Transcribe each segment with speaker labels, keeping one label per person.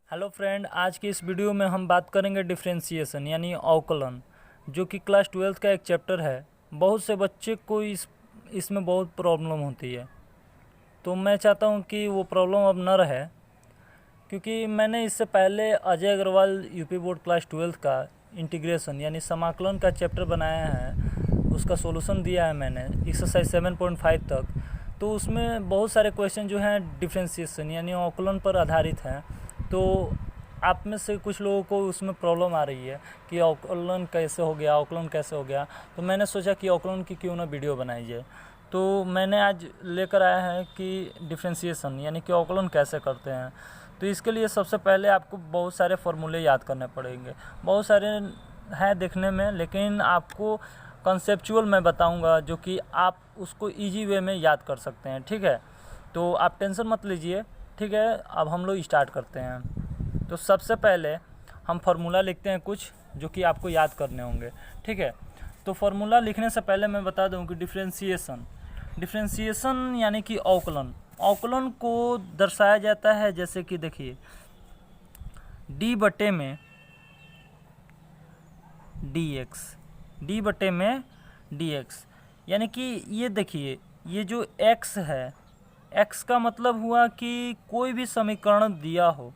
Speaker 1: Hello friend, आज की इस वीडियो में हम बात करेंगे डिफरेंशिएशन यानी अवकलन, जो कि क्लास 12th का एक चैप्टर है। बहुत से बच्चे को इसमें बहुत प्रॉब्लम होती है, तो मैं चाहता हूं कि वो प्रॉब्लम अब न रहे, क्योंकि मैंने इससे पहले Ajay Agarwal UP board class 12th का इंटीग्रेशन यानी समाकलन का चैप्टर बनाया है। उसका सॉल्यूशन दिया है मैंने एक्सरसाइज 7.5 तक। तो उसमें बहुत सारे क्वेश्चन जो हैं डिफरेंशिएशन यानी अवकलन पर आधारित हैं। तो आप में से कुछ लोगों को उसमें प्रॉब्लम आ रही है कि अवकलन कैसे हो गया, अवकलन कैसे हो गया। तो मैंने सोचा कि अवकलन की क्यों ना वीडियो बनाई जाए। तो मैंने आज लेकर आया है कि डिफरेंशिएशन यानी कि अवकलन कैसे करते हैं। तो इसके लिए सबसे पहले आपको बहुत सारे फार्मूले याद करने पड़ेंगे। बहुत सारे हैं देखने में, लेकिन आपको कंसेप्चुअल मैं बताऊंगा जो कि आप उसको इजी वे में याद कर सकते हैं। ठीक है, तो आप टेंशन मत लीजिए। ठीक है, अब हम लोग स्टार्ट करते हैं। तो सबसे पहले हम फार्मूला लिखते हैं कुछ जो कि आपको याद करने होंगे। ठीक है, तो फार्मूला लिखने से पहले मैं बता दूं कि डिफरेंशिएशन यानी कि अवकलन को दर्शाया जाता है जैसे कि देखिए डी बटे में डी एक्स, यानी कि ये देखिए ये जो x है, x का मतलब हुआ कि कोई भी समीकरण दिया हो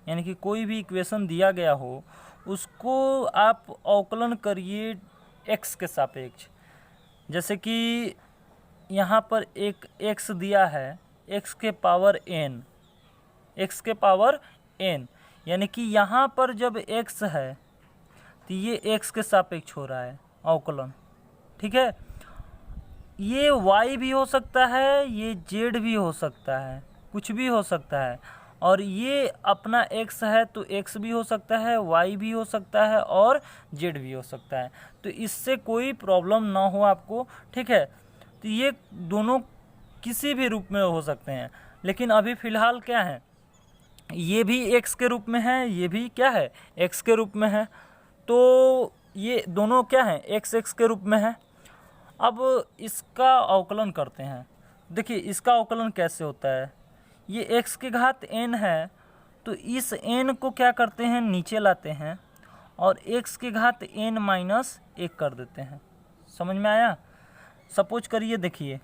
Speaker 1: यानी कि कोई भी इक्वेशन दिया गया हो, उसको आप अवकलन करिए x के सापेक्ष। जैसे कि यहाँ पर एक x दिया है, x के पावर n, यानी कि यहाँ पर जब x है तो ये x के सापेक्ष हो रहा है अवकलन। ठीक है, ये y भी हो सकता है, ये z भी हो सकता है, कुछ भी हो सकता है। और ये अपना x है तो x भी हो सकता है, y भी हो सकता है और z भी हो सकता है। तो इससे कोई प्रॉब्लम ना हो आपको। ठीक है, तो ये दोनों किसी भी रूप में हो सकते हैं, लेकिन अभी फ़िलहाल क्या है, ये भी x के रूप में है, ये भी क्या है, x के रूप में है। तो ये दोनों क्या है, x के रूप में है। अब इसका अवकलन करते हैं। देखिए इसका अवकलन कैसे होता है, ये x की घात n है, तो इस n को क्या करते हैं, नीचे लाते हैं और x की घात n-1 कर देते हैं। समझ में आया? सपोज करिए, देखिए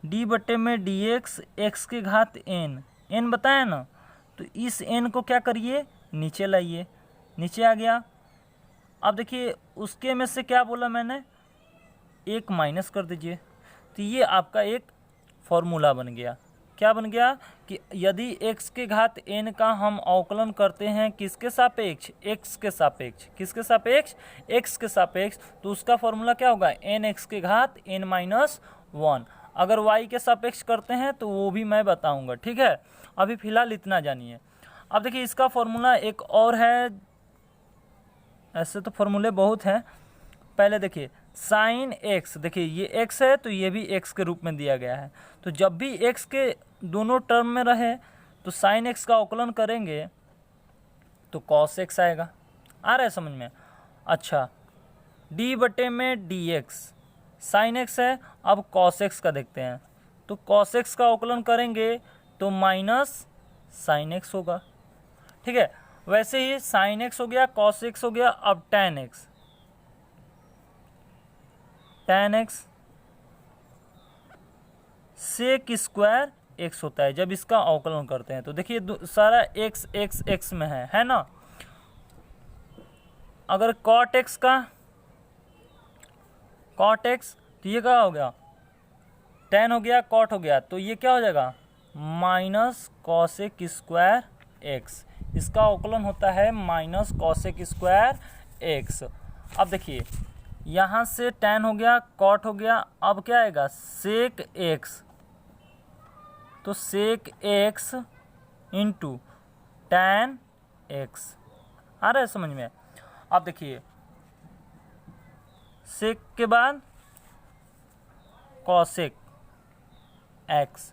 Speaker 1: d बटे में dx x की घात n बताया ना, तो इस n को क्या करिए, नीचे लाइए, नीचे आ गया। अब देखिए उसके में से क्या बोला मैंने, एक माइनस कर दीजिए। तो ये आपका एक फॉर्मूला बन गया। क्या बन गया कि यदि x के घात n का हम अवकलन करते हैं किसके सापेक्ष, x के सापेक्ष। किसके सापेक्ष, x के सापेक्ष। तो उसका फॉर्मूला क्या होगा, n(x के घात n-1)। अगर y के सापेक्ष करते हैं तो वो भी मैं बताऊंगा। ठीक है, अभी फिलहाल इतना जानिए। अब देखिए इसका फॉर्मूला एक और है, ऐसे तो फॉर्मूले बहुत हैं। पहले देखिए साइन x, देखिए ये x है तो ये भी x के रूप में दिया गया है। तो जब भी x के दोनों टर्म में रहे तो साइन x का अवकलन करेंगे तो कॉस x आएगा। आ रहा है समझ में? अच्छा, d बटे में dx साइन x है, अब कॉस x का देखते हैं। तो कॉस x का अवकलन करेंगे तो माइनस साइन x होगा। ठीक है, वैसे ही साइन x हो गया, कॉस x हो गया। अब tan x sec square x होता है जब इसका अवकलन करते हैं। तो देखिए सारा x में है ना। अगर कॉट x तो ये क्या हो गया, tan हो गया, कॉट हो गया, तो ये क्या हो जाएगा, माइनस कॉसेक स्क्वायर x। इसका अवकलन होता है माइनस कॉसेक स्क्वायर x। अब देखिए यहाँ से tan हो गया, कॉट हो गया, अब क्या आएगा, सेक x। तो sec x into tan x। आ रहा है समझ में? अब देखिए सेक के बाद कॉसेक x,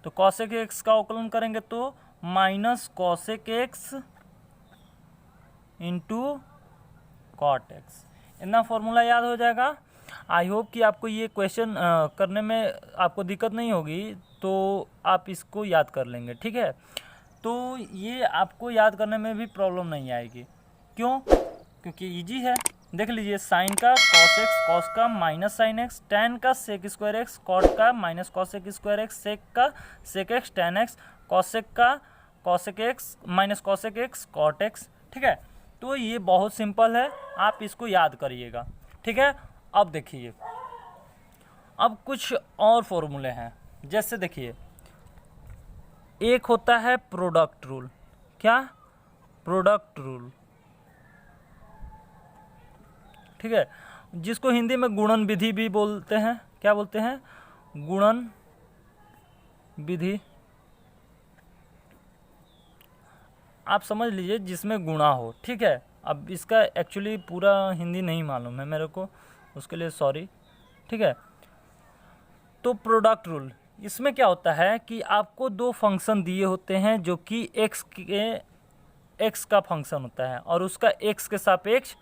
Speaker 1: तो कॉसेक x का अवकलन करेंगे तो minus cosec x into cot x। इतना फॉर्मूला याद हो जाएगा। आई होप कि आपको ये क्वेश्चन करने में आपको दिक्कत नहीं होगी, तो आप इसको याद कर लेंगे। ठीक है, तो ये आपको याद करने में भी प्रॉब्लम नहीं आएगी। क्यों? क्योंकि इजी है। देख लीजिए, साइन का कॉस एक्स, कॉस का माइनस साइन एक्स, टैन का सेक स्क्वायर एक्स, कॉट का minus cosec square x, sec का sec x tan x, cosec का cosec x minus cosec x cot x. ठीक है, तो ये बहुत सिंपल है, आप इसको याद करिएगा। ठीक है, अब देखिए, अब कुछ और फॉर्मूले हैं। जैसे देखिए, एक होता है प्रोडक्ट रूल। क्या? Product rule. ठीक है, जिसको हिंदी में गुणन विधि भी बोलते हैं। क्या बोलते हैं? गुणन विधि। आप समझ लीजिए, जिसमें गुणा हो। ठीक है, अब इसका एक्चुअली पूरा हिंदी नहीं मालूम है मेरे को, उसके लिए सॉरी। ठीक है, तो प्रोडक्ट रूल, इसमें क्या होता है कि आपको दो फंक्शन दिए होते हैं जो कि एक्स का फंक्शन होता है और उसका एक्स के सापेक्ष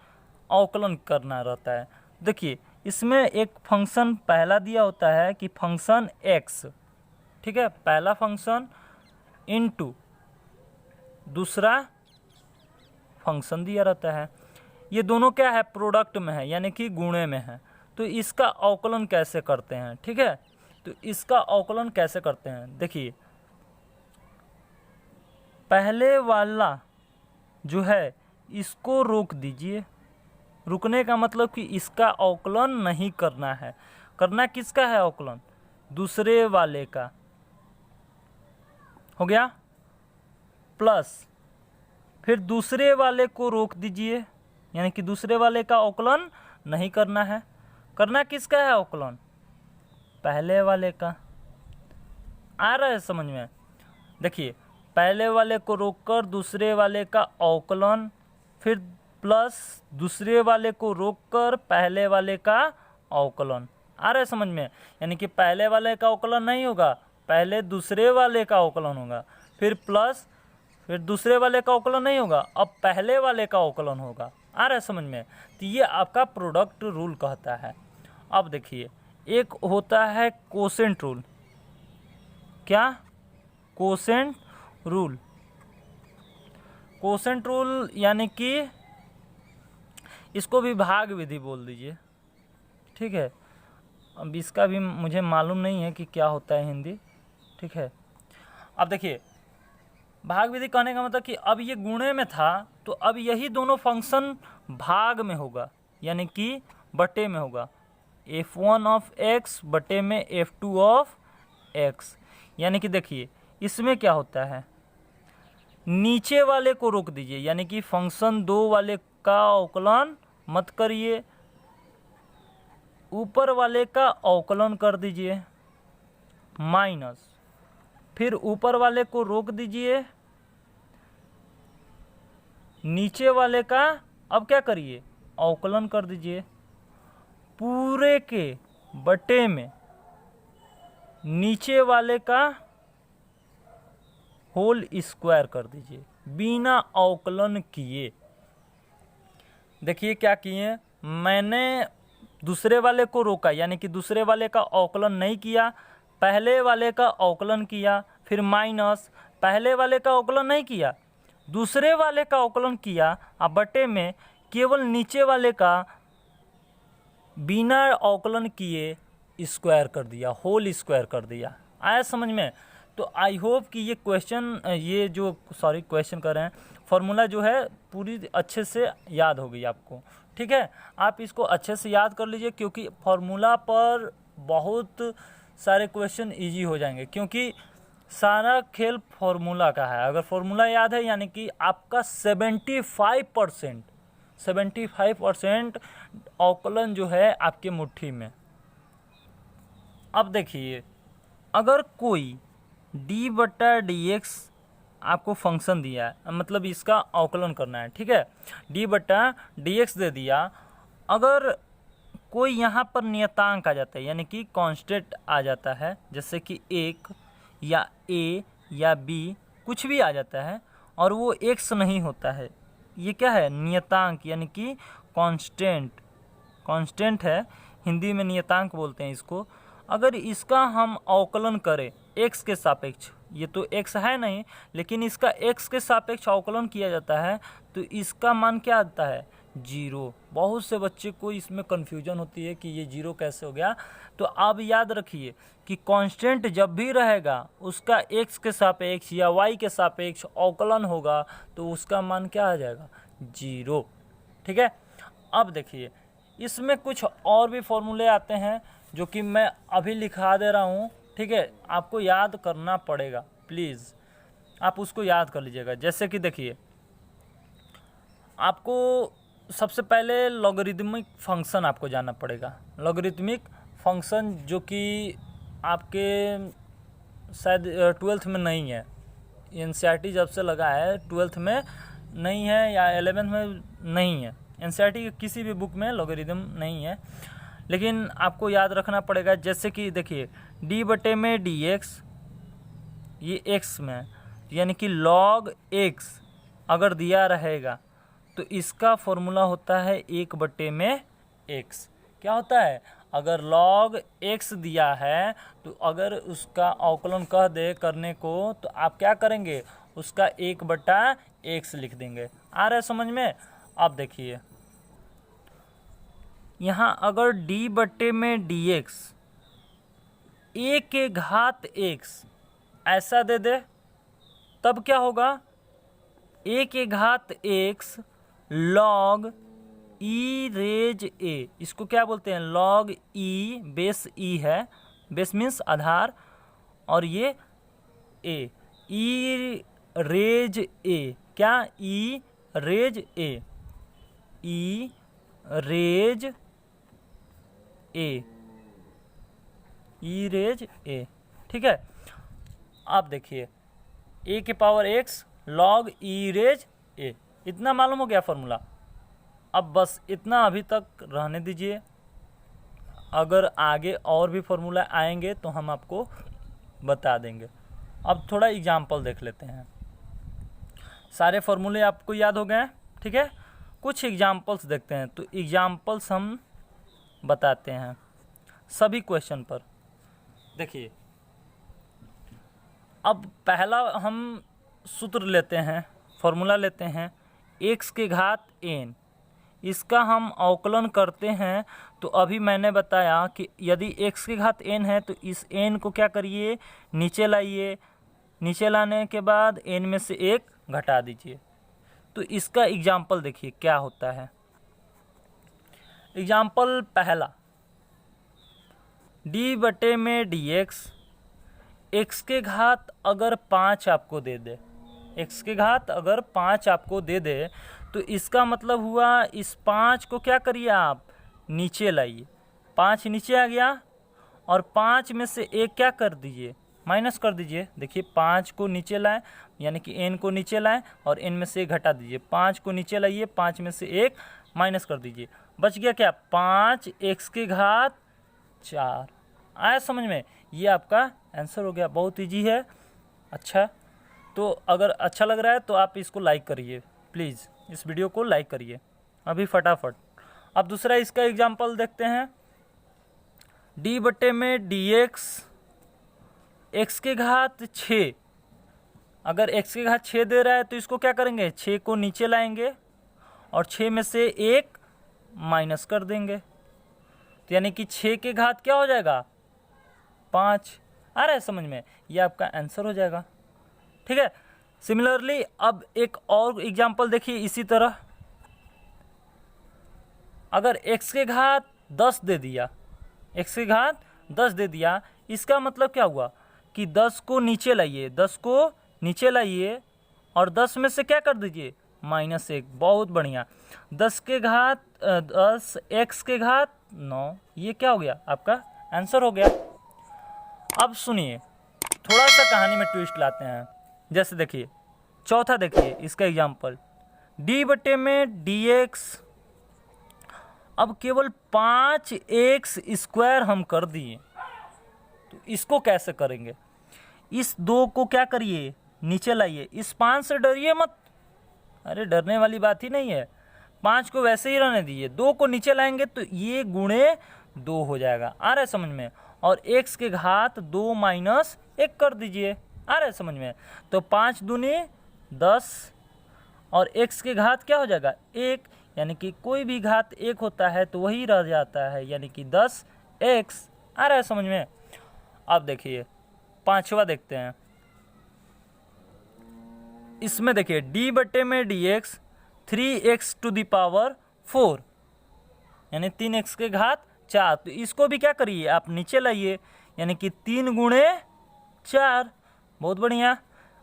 Speaker 1: अवकलन करना रहता है। देखिए, इसमें एक फंक्शन पहला दिया होता है कि फंक्शन एक्स, ठीक है, पहला फंक्शन इनटू दूसरा फंक्शन दिया रहता है। ये दोनों क्या है? प्रोडक्ट में है, यानी कि गुणे में है। तो इसका अवकलन कैसे करते हैं? ठीक है, तो इसका अवकलन कैसे करते हैं? देखिए, पहले वाला जो है इसको रोक दीजिए। रुकने का मतलब कि इसका अवकलन नहीं करना है। करना किसका है अवकलन? दूसरे वाले का। हो गया? प्लस फिर दूसरे वाले को रोक दीजिए, यानी कि दूसरे वाले का अवकलन नहीं करना है। करना किसका है अवकलन? पहले वाले का। आ रहा है समझ में? देखिए, पहले वाले को रोककर दूसरे वाले का अवकलन, फिर प्लस दूसरे वाले को रोककर पहले वाले का अवकलन। आ रहा है समझ में? यानी कि पहले वाले का अवकलन नहीं होगा, पहले दूसरे वाले का अवकलन होगा, फिर प्लस, फिर दूसरे वाले का अवकलन नहीं होगा, अब पहले वाले का अवकलन होगा। आ रहा है समझ में? तो ये आपका प्रोडक्ट रूल कहता है। अब देखिए, एक होता है कोसेंट रूल। क्या? Quotient rule. कोसेंट रूल यानी कि इसको भी भाग विधि बोल दीजिए। ठीक है, अब इसका भी मुझे मालूम नहीं है कि क्या होता है हिंदी। ठीक है, अब देखिए, भाग विधि कहने का मतलब कि अब ये गुणे में था, तो अब यही दोनों फंक्शन भाग में होगा, यानी कि बटे में होगा। f1 ऑफ x बटे में f2 ऑफ x। यानी कि देखिए, इसमें क्या होता है, नीचे वाले को रोक दीजिए, यानी कि फंक्शन 2 वाले का अवकलन मत करिए, ऊपर वाले का अवकलन कर दीजिए, माइनस, फिर ऊपर वाले को रोक दीजिए, नीचे वाले का अब क्या करिए, अवकलन कर दीजिए, पूरे के बटे में नीचे वाले का होल स्क्वायर कर दीजिए, बिना अवकलन किए। देखिए क्या किए, मैंने दूसरे वाले को रोका, यानी कि दूसरे वाले का अवकलन नहीं किया, पहले वाले का अवकलन किया, फिर माइनस, पहले वाले का अवकलन नहीं किया, दूसरे वाले का अवकलन किया, अब बटे में केवल नीचे वाले का बिना अवकलन किए स्क्वायर कर दिया, होल स्क्वायर कर दिया। आया समझ में? तो आई होप कि ये क्वेश्चन कर रहे हैं, फॉर्मूला जो है पूरी अच्छे से याद हो गई आपको। ठीक है, आप इसको अच्छे से याद कर लीजिए, क्योंकि फॉर्मूला पर बहुत सारे क्वेश्चन इजी हो जाएंगे, क्योंकि सारा खेल फॉर्मूला का है। अगर फॉर्मूला याद है, यानी कि आपका 75% अवकलन जो है आपके मुट्ठी में। अब देखिए, अगर कोई d/dx आपको फंक्शन दिया है, मतलब इसका अवकलन करना है, ठीक है, d/dx दे दिया, अगर कोई यहाँ पर नियतांक आ जाता है, यानी कि कांस्टेंट आ जाता है, जैसे कि 1 या a या b कुछ भी आ जाता है, और वो x नहीं होता है, ये क्या है, नियतांक, यानी कि कांस्टेंट है, हिंदी में नियतांक बोलते हैं इसको। अगर इसका हम अवकलन करें x के सापेक्ष, ये तो x है नहीं, लेकिन इसका x के सापेक्ष अवकलन किया जाता है तो इसका मान क्या आता है 0। बहुत से बच्चे को इसमें कन्फ्यूजन होती है कि ये 0 कैसे हो गया। तो अब याद रखिए कि कांस्टेंट जब भी रहेगा उसका x के सापेक्ष या y के सापेक्ष अवकलन होगा तो उसका मान क्या आ जाएगा 0। ठीक है। अब देखिए इसमें कुछ और भी फॉर्मूले आते हैं जो कि मैं अभी लिखा दे रहा हूँ। ठीक है, आपको याद करना पड़ेगा, प्लीज़ आप उसको याद कर लीजिएगा। जैसे कि देखिए आपको सबसे पहले लॉगरिदमिक फंक्शन आपको जानना पड़ेगा। लॉगरिदमिक फंक्शन जो कि आपके शायद 12th में नहीं है, एनसीईआरटी जब से लगा है 12th में नहीं है या 11th में नहीं है, एनसीईआरटी की किसी भी बुक में लॉगरिदम नहीं है, लेकिन आपको याद रखना पड़ेगा। जैसे कि देखिए डी बटे में डी एक्स, ये एक्स में यानी कि लॉग एक्स अगर दिया रहेगा तो इसका फॉर्मूला होता है 1 बटे में एक्स। क्या होता है, अगर log x दिया है तो अगर उसका अवकलन कह दे करने को तो आप क्या करेंगे, उसका 1 बटा x लिख देंगे। आ रहा है समझ में। अब देखिए यहाँ अगर d बटे में dx a के घात x ऐसा दे दे तब क्या होगा, a के घात x log E raise A, इसको क्या बोलते हैं log ई, बेस ई है, बेस मीन्स आधार, और ये ए, ई रेज ए, क्या e raise a, e raise a, e raise a. ठीक है। आप देखिए ए के power x log E raise a, इतना मालूम हो गया फॉर्मूला। अब बस इतना अभी तक रहने दीजिए, अगर आगे और भी फॉर्मूला आएंगे तो हम आपको बता देंगे। अब थोड़ा एग्जाम्पल देख लेते हैं। सारे फॉर्मूले आपको याद हो गए हैं, ठीक है। कुछ एग्जाम्पल्स देखते हैं, तो एग्जाम्पल्स हम बताते हैं सभी क्वेश्चन पर। देखिए अब पहला हम सूत्र लेते हैं, फॉर्मूला लेते हैं x के घात n, इसका हम अवकलन करते हैं। तो अभी मैंने बताया कि यदि x के घात n है तो इस n को क्या करिए, नीचे लाइए, नीचे लाने के बाद n में से 1 घटा दीजिए। तो इसका एग्जाम्पल देखिए क्या होता है। एग्जाम्पल पहला, d बटे में dx, x के घात अगर 5 आपको दे दे, x के घात अगर 5 आपको दे दे तो इसका मतलब हुआ इस 5 को क्या करिए आप नीचे लाइए, 5 नीचे आ गया और 5 में से 1 क्या कर दीजिए, माइनस कर दीजिए। देखिए 5 को नीचे लाएं यानी कि n को नीचे लाएं और n में से 1 घटा दीजिए, 5 को नीचे लाइए, 5 में से 1 माइनस कर दीजिए, बच गया क्या 5 x के घात 4। आया समझ में, ये आपका आंसर हो गया। बहुत ईजी है। अच्छा, तो अगर अच्छा लग रहा है तो आप इसको लाइक करिए, प्लीज़ इस वीडियो को लाइक करिए अभी फटाफट। अब दूसरा इसका एग्जाम्पल देखते हैं, d बटे में dx, x के घात 6, अगर x के घात 6 दे रहा है तो इसको क्या करेंगे, 6 को नीचे लाएंगे और 6 में से 1 माइनस कर देंगे, तो यानी कि 6 के घात क्या हो जाएगा 5। आ रहा है समझ में, ये आपका आंसर हो जाएगा। ठीक है। सिमिलरली अब एक और एग्जाम्पल देखिए इसी तरह, अगर x के घात 10 दे दिया, x के घात 10 दे दिया, इसका मतलब क्या हुआ कि 10 को नीचे लाइए, 10 को नीचे लाइए और 10 में से क्या कर दीजिए -1। बहुत बढ़िया। 10 के घात 10 x के घात 9, ये क्या हो गया आपका आंसर हो गया। अब सुनिए थोड़ा सा कहानी में ट्विस्ट लाते हैं। जैसे देखिए चौथा देखिए इसका एग्जाम्पल, d बटे में dx, अब केवल 5x स्क्वायर हम कर दिए, तो इसको कैसे करेंगे, इस 2 को क्या करिए नीचे लाइए, इस 5 से डरिए मत, अरे डरने वाली बात ही नहीं है, 5 को वैसे ही रहने दीजिए, 2 को नीचे लाएंगे तो ये गुणे 2 हो जाएगा। आ रहा है समझ में, और x के घात 2 - 1 कर दीजिए, आ रहा है समझ में? तो 5 दूनी 10 और x के घात क्या हो जाएगा 1, यानी कि कोई भी घात 1 होता है तो वही रह जाता है, यानी कि 10x। आ रहा है समझ में? अब देखिए पांचवा देखते हैं। इसमें देखिए d बटे में dx 3x⁴ यानी 3x के घात 4। तो इसको भी क्या करिए आप नीचे लाइए, यानी कि 3 गुणे 4। बहुत बढ़िया।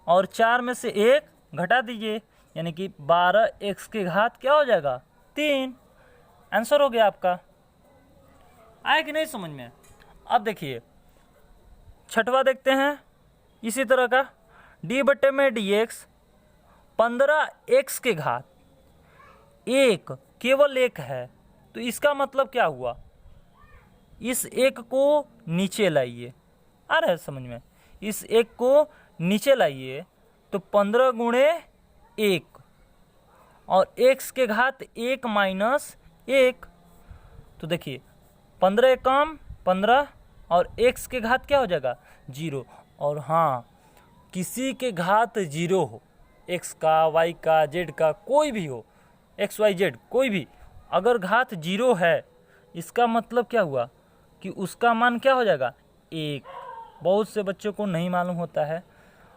Speaker 1: और 4 में से 1 घटा दीजिए, यानी कि 12x के घात क्या हो जाएगा 3। आंसर हो गया आपका। आया कि नहीं समझ में? अब देखिए छठवा देखते हैं इसी तरह का। d बटे में dx 15x के घात 1 केवल 1 है, तो इसका मतलब क्या हुआ, इस 1 को नीचे लाइए। आ रहा है समझ में? इस 1 को नीचे लाइए तो 15 गुणे 1 और x के घात 1 माइनस 1। तो देखिए 15 कम 15 और x के घात क्या हो जाएगा 0। और हाँ, किसी के घात 0 हो, x का, y का, z का, कोई भी हो, x y z कोई भी, अगर घात 0 है इसका मतलब क्या हुआ कि उसका मान क्या हो जाएगा 1। बहुत से बच्चों को नहीं मालूम होता है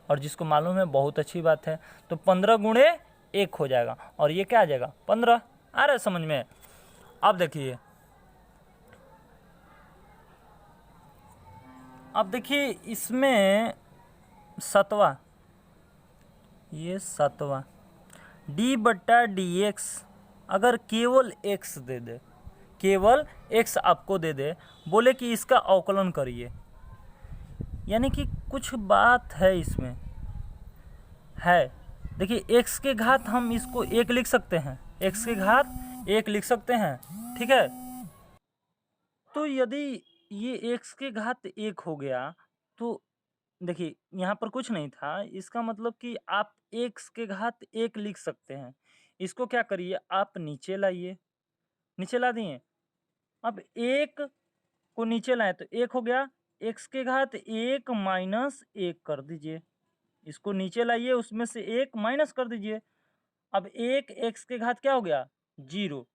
Speaker 1: और जिसको मालूम है बहुत अच्छी बात है। तो 15 गुणे 1 हो जाएगा और ये क्या आ जाएगा 15। आ रहा है समझ में? अब देखिए, अब देखिए इसमें सातवां, ये सातवां d बटा dx अगर केवल x दे दे, केवल x आपको दे दे, बोले कि इसका अवकलन करिए, यानी कि कुछ बात है इसमें है। देखिए x के घात हम इसको 1 लिख सकते हैं, x के घात 1 लिख सकते हैं, ठीक है। तो यदि ये x के घात 1 हो गया तो देखिए यहाँ पर कुछ नहीं था, इसका मतलब कि आप x के घात 1 लिख सकते हैं। इसको क्या करिए आप नीचे लाइए, नीचे ला दिए। अब 1 को नीचे लाए तो 1 हो गया, x के घात 1 माइनस 1 कर दीजिए। इसको नीचे लाइए, उसमें से 1 माइनस कर दीजिए। अब 1 x के घात क्या हो गया 0,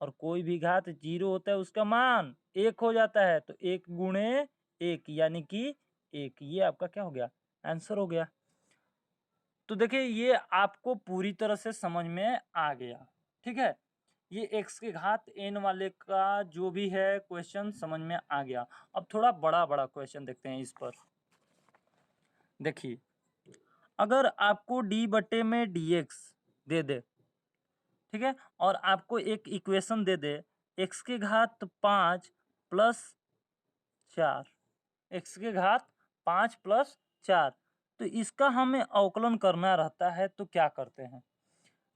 Speaker 1: और कोई भी घात 0 होता है उसका मान 1 हो जाता है। तो 1 गुणे 1 यानी कि 1, ये आपका क्या हो गया आंसर हो गया। तो देखिए ये आपको पूरी तरह से समझ में आ गया, ठीक है। ये x के घात n वाले का जो भी है क्वेश्चन समझ में आ गया। अब थोड़ा बड़ा बड़ा क्वेश्चन देखते हैं इस पर। देखिए अगर आपको d बटे में dx दे दे, ठीक है, और आपको एक इक्वेशन दे दे x के घात 5 प्लस 4, x के घात 5 प्लस 4, तो इसका हमें अवकलन करना रहता है तो क्या करते हैं।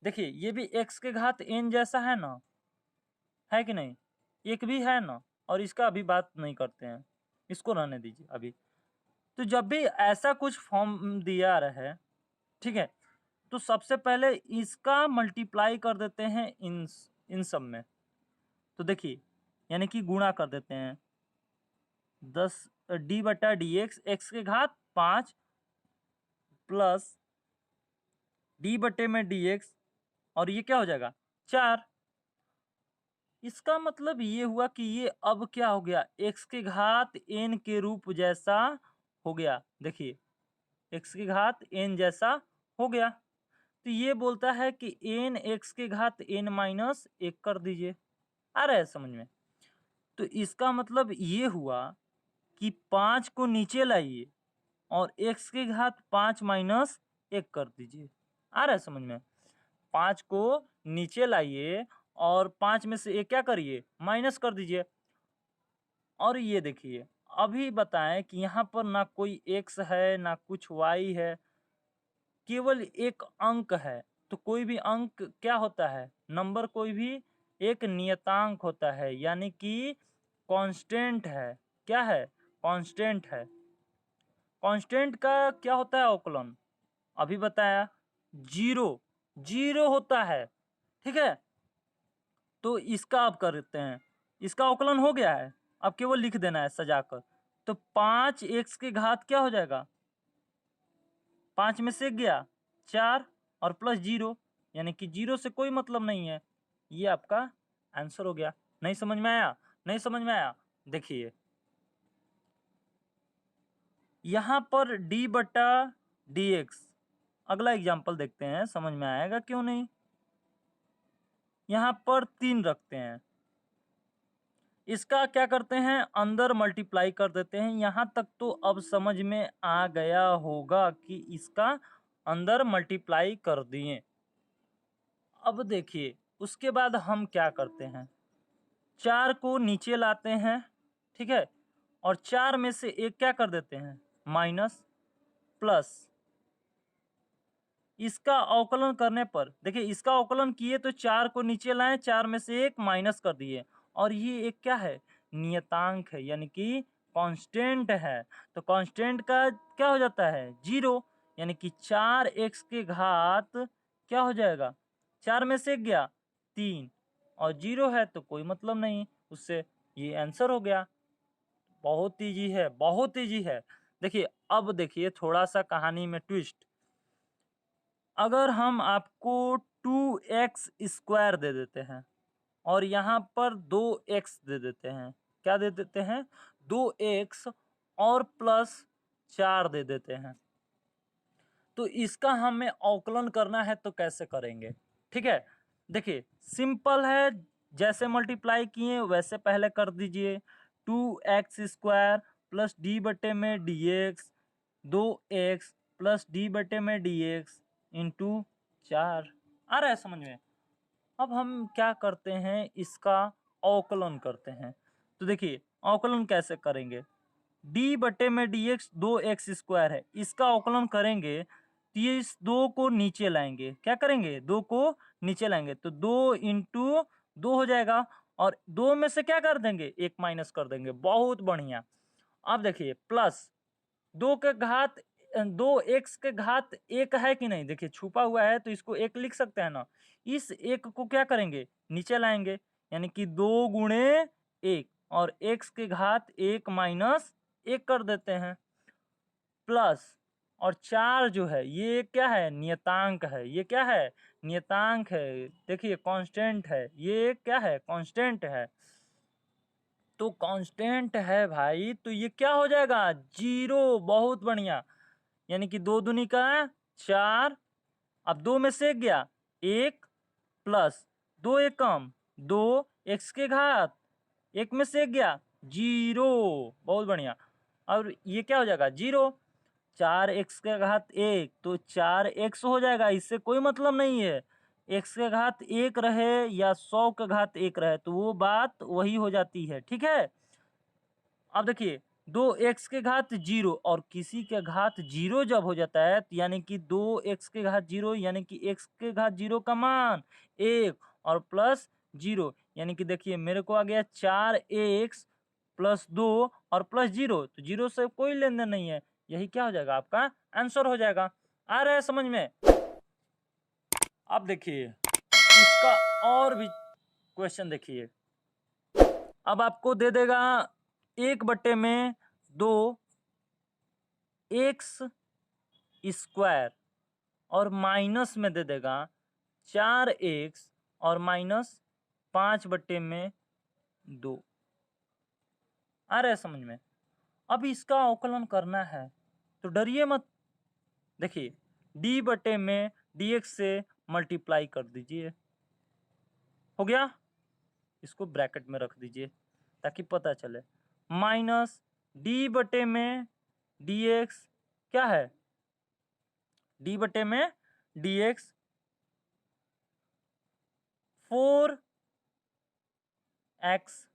Speaker 1: देखिए ये भी x के घात n जैसा है ना, है कि नहीं, एक भी है ना, और इसका अभी बात नहीं करते हैं, इसको रहने दीजिए अभी। तो जब भी ऐसा कुछ फॉर्म दिया रहे, ठीक है, तो सबसे पहले इसका मल्टीप्लाई कर देते हैं इन सब में। तो देखिए यानी कि गुणा कर देते हैं 10 d बटा डी एक्स के घात 5 प्लस d बटे में dx, और ये क्या हो जाएगा 4। इसका मतलब ये हुआ कि ये अब क्या हो गया x के घात n के रूप जैसा हो गया। देखिए x के घात n जैसा हो गया, तो ये बोलता है कि n x के घात n माइनस 1 कर दीजिए। आ रहा है समझ में? तो इसका मतलब ये हुआ कि 5 को नीचे लाइए और x के घात 5 माइनस 1 कर दीजिए। आ रहा है समझ में? 5 को नीचे लाइए और 5 में से 1 क्या करिए माइनस कर दीजिए। और ये देखिए अभी बताएं कि यहाँ पर ना कोई x है ना कुछ y है, केवल एक अंक है। तो कोई भी अंक क्या होता है, नंबर कोई भी एक नियतांक होता है, यानी कि कांस्टेंट है। क्या है कांस्टेंट है। कांस्टेंट का क्या होता है अवकलन, अभी बताया जीरो, जीरो होता है, ठीक है। तो इसका अब करते हैं, इसका अवकलन हो गया है, अब केवल लिख देना है सजाकर। तो 5 x के घात क्या हो जाएगा 5 में से एक गया 4 और प्लस 0 यानी कि 0 से कोई मतलब नहीं है। ये आपका आंसर हो गया। नहीं समझ में आया? नहीं समझ में आया? देखिए यहाँ पर d बटा dx, अगला एग्जाम्पल देखते हैं, समझ में आएगा क्यों नहीं। यहाँ पर 3 रखते हैं, इसका क्या करते हैं, अंदर मल्टीप्लाई कर देते हैं। यहाँ तक तो अब समझ में आ गया होगा कि इसका अंदर मल्टीप्लाई कर दिए। अब देखिए उसके बाद हम क्या करते हैं, 4 को नीचे लाते हैं, ठीक है, और 4 में से एक क्या कर देते हैं, माइनस, प्लस। इसका अवकलन करने पर देखिए, इसका अवकलन किए तो 4 को नीचे लाए, 4 में से एक माइनस कर दिए, और ये एक क्या है, नियतांक है, यानी कि कांस्टेंट है। तो कांस्टेंट का क्या हो जाता है, 0, यानी कि 4x के घात क्या हो जाएगा, 4 में से एक गया 3 और 0 है तो कोई मतलब नहीं उससे, ये आंसर हो गया। बहुत ईजी है, बहुत ईजी है। देखिए अब देखिए थोड़ा सा कहानी में ट्विस्ट। अगर हम आपको 2x² दे देते हैं और यहाँ पर 2x दे देते हैं, क्या दे देते हैं, 2x और प्लस 4 दे देते हैं, तो इसका हमें अवकलन करना है तो कैसे करेंगे। ठीक है, देखिए सिंपल है, जैसे मल्टीप्लाई किए वैसे पहले कर दीजिए। 2x² प्लस डी बटे में dx, 2x प्लस डी बटे में dx इंटू 4। आ रहा है समझ में? अब हम क्या करते हैं, इसका अवकलन करते हैं। तो देखिए अवकलन कैसे करेंगे, डी बटे में dx 2x² है, इसका अवकलन करेंगे तो ये इस 2 को नीचे लाएंगे, क्या करेंगे, 2 को नीचे लाएंगे तो 2 इंटू 2 हो जाएगा, और 2 में से क्या कर देंगे, एक माइनस कर देंगे। बहुत बढ़िया। अब देखिए प्लस 2 के घात 2x के घात 1 है कि नहीं, देखिए छुपा हुआ है तो इसको 1 लिख सकते हैं ना। इस 1 को क्या करेंगे, नीचे लाएंगे, यानी कि 2 गुणे 1 और x के घात 1 माइनस 1 कर देते हैं, प्लस और 4 जो है ये क्या है, नियतांक है, ये क्या है, नियतांक है, देखिए कांस्टेंट है, ये क्या है, कांस्टेंट है। तो कांस्टेंट है भाई, तो ये क्या हो जाएगा, 0। बहुत बढ़िया, यानी कि 2 दूनी का 4, अब 2 में से गया 1 प्लस 2 एक कम 2, x के घात 1 में से गया 0। बहुत बढ़िया, और ये क्या हो जाएगा 0, 4x के घात 1 तो 4x हो जाएगा, इससे कोई मतलब नहीं है, x के घात 1 रहे या 100 के घात 1 रहे तो वो बात वही हो जाती है। ठीक है, अब देखिए 2x के घात 0 और किसी के घात 0 जब हो जाता है तो यानी कि 2x के घात 0 यानी कि x के घात 0 का मान 1 और प्लस 0, यानी कि देखिए मेरे को आ गया 4x प्लस 2 और प्लस 0, तो 0 से कोई लेन देन नहीं है, यही क्या हो जाएगा, आपका आंसर हो जाएगा। आ रहा है समझ में? अब देखिए इसका और भी क्वेश्चन देखिए, अब आपको दे देगा 1 बटे में 2 x² और माइनस में दे देगा 4x और माइनस 5 बटे में 2। आ रहा है समझ में? अब इसका अवकलन करना है तो डरिए मत, देखिए d बटे में dx से मल्टीप्लाई कर दीजिए, हो गया, इसको ब्रैकेट में रख दीजिए ताकि पता चले, माइनस d बटे में dx क्या है, d बटे में dx 4x,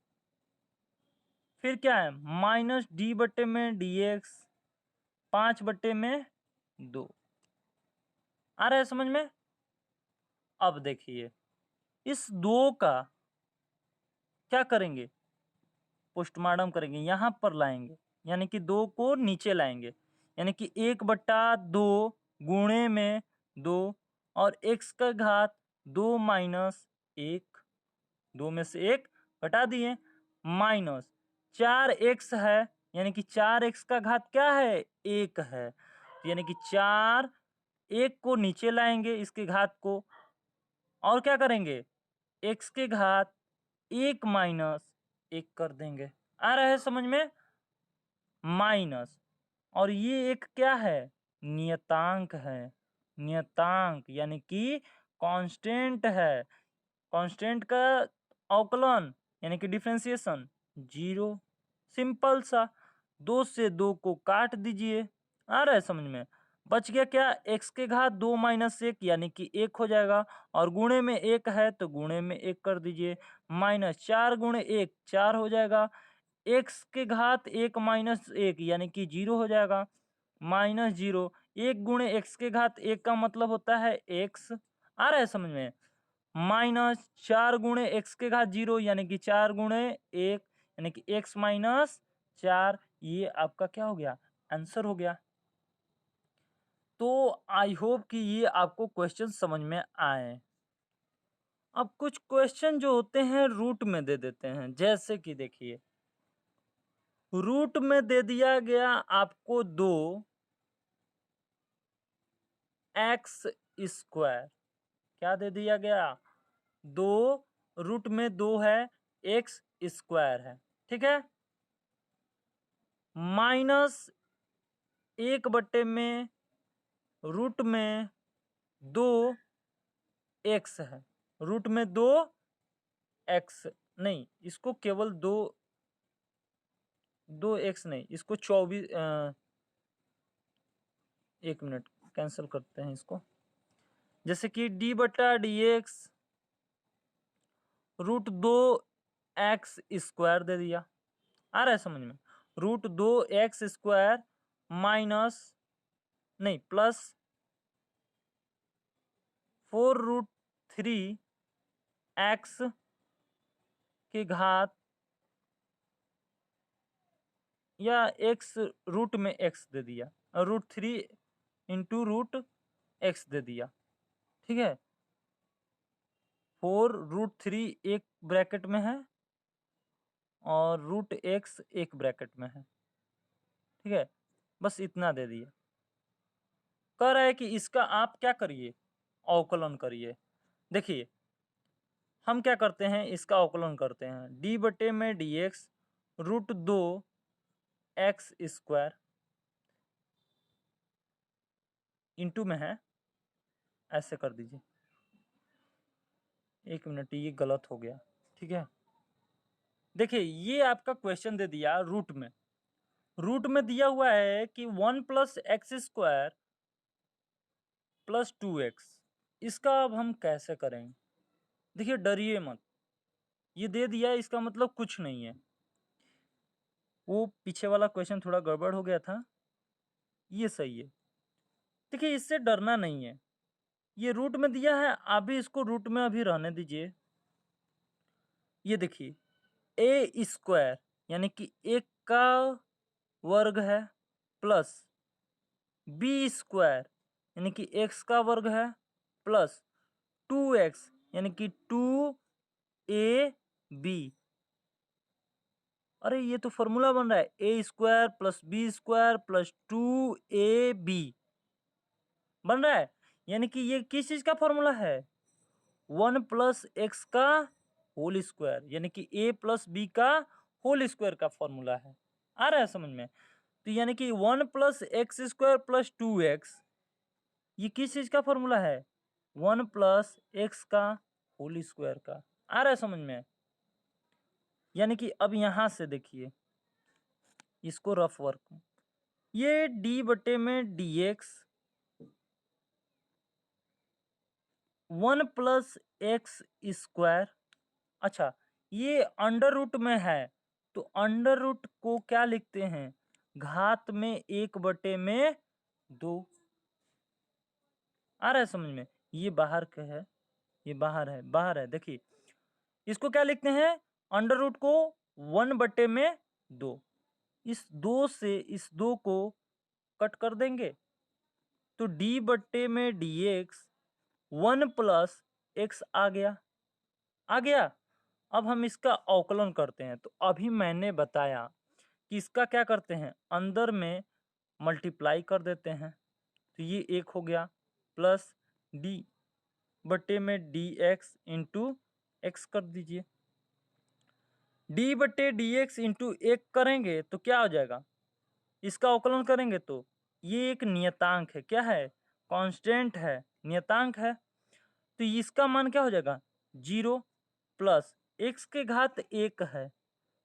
Speaker 1: फिर क्या है माइनस d बटे में dx 5 बटे में 2। आ रहा है समझ में? अब देखिए इस 2 का क्या करेंगे, पोस्टमार्टम करेंगे, यहां पर लाएंगे, यानी कि 2 को नीचे लाएंगे, यानी कि 1 बटा 2 गुणे में 2 और x का घात 2 माइनस 1, 2 में से 1 घटा दिए, माइनस 4x है, यानी कि 4x का घात क्या है, 1 है, यानी कि 4, 1 को नीचे लाएंगे इसके घात को, और क्या करेंगे, x के घात 1 माइनस 1 कर देंगे। आ रहा है समझ में? माइनस, और ये एक क्या है, नियतांक है। नियतांक यानी कि कांस्टेंट है। कांस्टेंट का अवकलन यानी कि डिफरेंशिएशन 0। सिंपल सा, 2 से 2 को काट दीजिए। आ रहा है समझ में? बच गया क्या, x के घात 2 माइनस 1 यानी कि 1 हो जाएगा, और गुणे में 1 है तो गुणे में 1 कर दीजिए, माइनस 4 गुणे 1 4 हो जाएगा, x के घात 1 माइनस 1 यानी कि 0 हो जाएगा, माइनस 0। 1 गुणे x के घात 1 का मतलब होता है x। आ रहा है समझ में? माइनस 4 गुणे x के घात 0 यानी कि 4 गुणे 1 यानी कि x माइनस 4। ये आपका क्या हो गया, आंसर हो गया। तो आई होप कि ये आपको क्वेश्चन समझ में आए। अब कुछ क्वेश्चन जो होते हैं रूट में दे देते हैं, जैसे कि देखिए रूट में दे दिया गया आपको 2x²। क्या दे दिया गया, 2, रूट में 2 है, x² है, ठीक है, माइनस 1 में रूट में 2x है, रूट में 2x नहीं, इसको केवल 2x नहीं, इसको 24, 1 मिनट कैंसिल करते हैं इसको। जैसे कि d/dx √2x² दे दिया। आ रहा है समझ में? √2x² माइनस नहीं प्लस 4√3x के घात, या x रूट में x दे दिया, √3 इंटू √x दे दिया, ठीक है। 4√3 एक ब्रैकेट में है और √x एक ब्रैकेट में है, ठीक है, बस इतना दे दिया। कह रहा है कि इसका आप क्या करिए, अवकलन करिए। देखिए हम क्या करते हैं, इसका अवकलन करते हैं, d/dx √2x² इंटू में है, ऐसे कर दीजिए। 1 मिनट, ये गलत हो गया, ठीक है। देखिए ये आपका क्वेश्चन दे दिया रूट में दिया हुआ है कि 1 + x² + 2x। इसका अब हम कैसे करेंगे? देखिए डरिए मत, ये दे दिया इसका मतलब कुछ नहीं है। वो पीछे वाला क्वेश्चन थोड़ा गड़बड़ हो गया था, ये सही है। देखिए इससे डरना नहीं है, ये रूट में दिया है, आप भी इसको रूट में अभी रहने दीजिए। ये देखिए a² यानी कि 1 का वर्ग है, प्लस b² यानी कि x का वर्ग है, प्लस 2x यानी कि 2ab। अरे ये तो फॉर्मूला बन रहा है, a² + b² + 2ab बन रहा है, यानी कि ये किस चीज का फॉर्मूला है, 1 + x का होल स्क्वायर यानी कि a + b का होल स्क्वायर का फॉर्मूला है। आ रहा है समझ में? तो यानी कि 1 + x² + 2x ये किस चीज का फॉर्मूला है, 1 + x का होल स्क्वायर का। आ रहा है समझ में? यानी कि अब यहां से देखिए इसको रफ वर्क, ये d/dx 1 + x²। अच्छा ये अंडर रूट में है, तो अंडर रूट को क्या लिखते हैं, घात में 1/2। आ रहा है समझ में? ये बाहर का है, ये बाहर है। देखिए इसको क्या लिखते हैं, अंडर रूट को 1/2। इस 2 से इस 2 को कट कर देंगे, तो d/dx 1 + x आ गया। अब हम इसका अवकलन करते हैं, तो अभी मैंने बताया कि इसका क्या करते हैं, अंदर में मल्टीप्लाई कर देते हैं, तो ये 1 हो गया, प्लस डी बटे में डी एक्स इंटू एक्स कर दीजिए। डी बटे डी एक्स इंटू 1 करेंगे तो क्या हो जाएगा, इसका अवकलन करेंगे तो ये एक नियतांक है, क्या है, कांस्टेंट है, नियतांक है, तो इसका मान क्या हो जाएगा 0 प्लस एक्स के घात 1 है,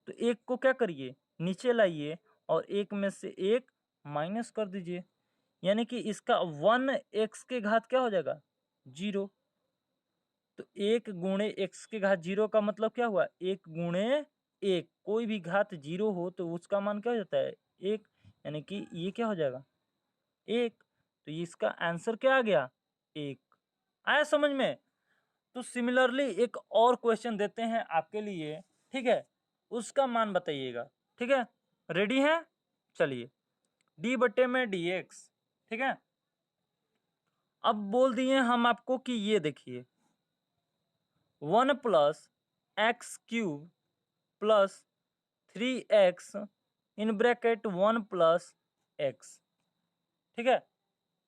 Speaker 1: तो 1 को क्या करिए नीचे लाइए और 1 में से 1 माइनस कर दीजिए, यानी कि इसका 1 एक्स के घात क्या हो जाएगा 0। तो 1 गुणे एक्स के घात 0 का मतलब क्या हुआ, 1 गुणे 1, कोई भी घात 0 हो तो उसका मान क्या हो जाता है 1, यानी कि ये क्या हो जाएगा 1। तो इसका आंसर क्या आ गया 1। आया समझ में। तो सिमिलरली एक और क्वेश्चन देते हैं आपके लिए, ठीक है, उसका मान बताइएगा, ठीक है, रेडी है, चलिए डी बटे में डी एक्स, ठीक है। अब बोल दिए हम आपको कि ये देखिए 1 plus x cube plus 3x in bracket 1 plus x, ठीक है,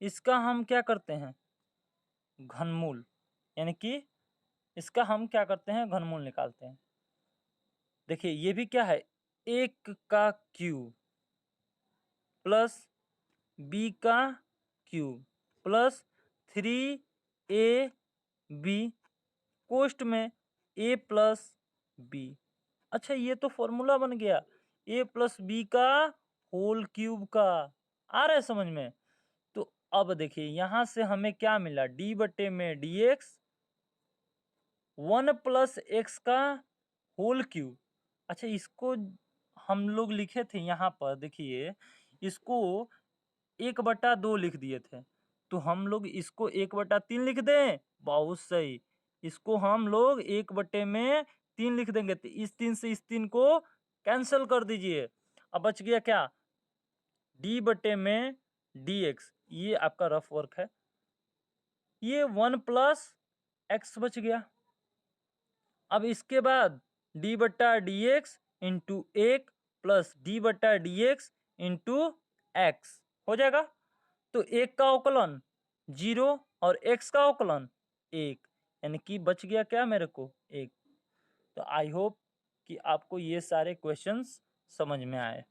Speaker 1: इसका हम क्या करते हैं घनमूल, यानी कि इसका हम क्या करते हैं घनमूल निकालते हैं। देखिए ये भी क्या है 1 का क्यूब प्लस बी का क्यूब प्लस 3ab कोष्ट में a प्लस बी। अच्छा ये तो फॉर्मूला बन गया a प्लस बी का होल क्यूब का, आ रहा है समझ में। तो अब देखिए यहां से हमें क्या मिला d बटे में डी एक्स 1 प्लस एक्स का होल क्यूब। अच्छा इसको हम लोग लिखे थे यहाँ पर, देखिए इसको 1/2 लिख दिए थे, तो हम लोग इसको 1/3 लिख दें, बहुत सही, इसको हम लोग 1/3 लिख देंगे, तो इस 3 से इस 3 को कैंसिल कर दीजिए। अब बच गया क्या d बटे में डी एक्स, ये आपका रफ वर्क है, ये 1 प्लस एक्स बच गया। अब इसके बाद d बट्टा D x into 1 plus D बट्टा डी एक्स इंटू एक्स हो जाएगा। तो 1 का अवकलन 0 और x का अवकलन 1, यानी कि बच गया क्या मेरे को 1। तो आई होप कि आपको ये सारे क्वेश्चंस समझ में आए।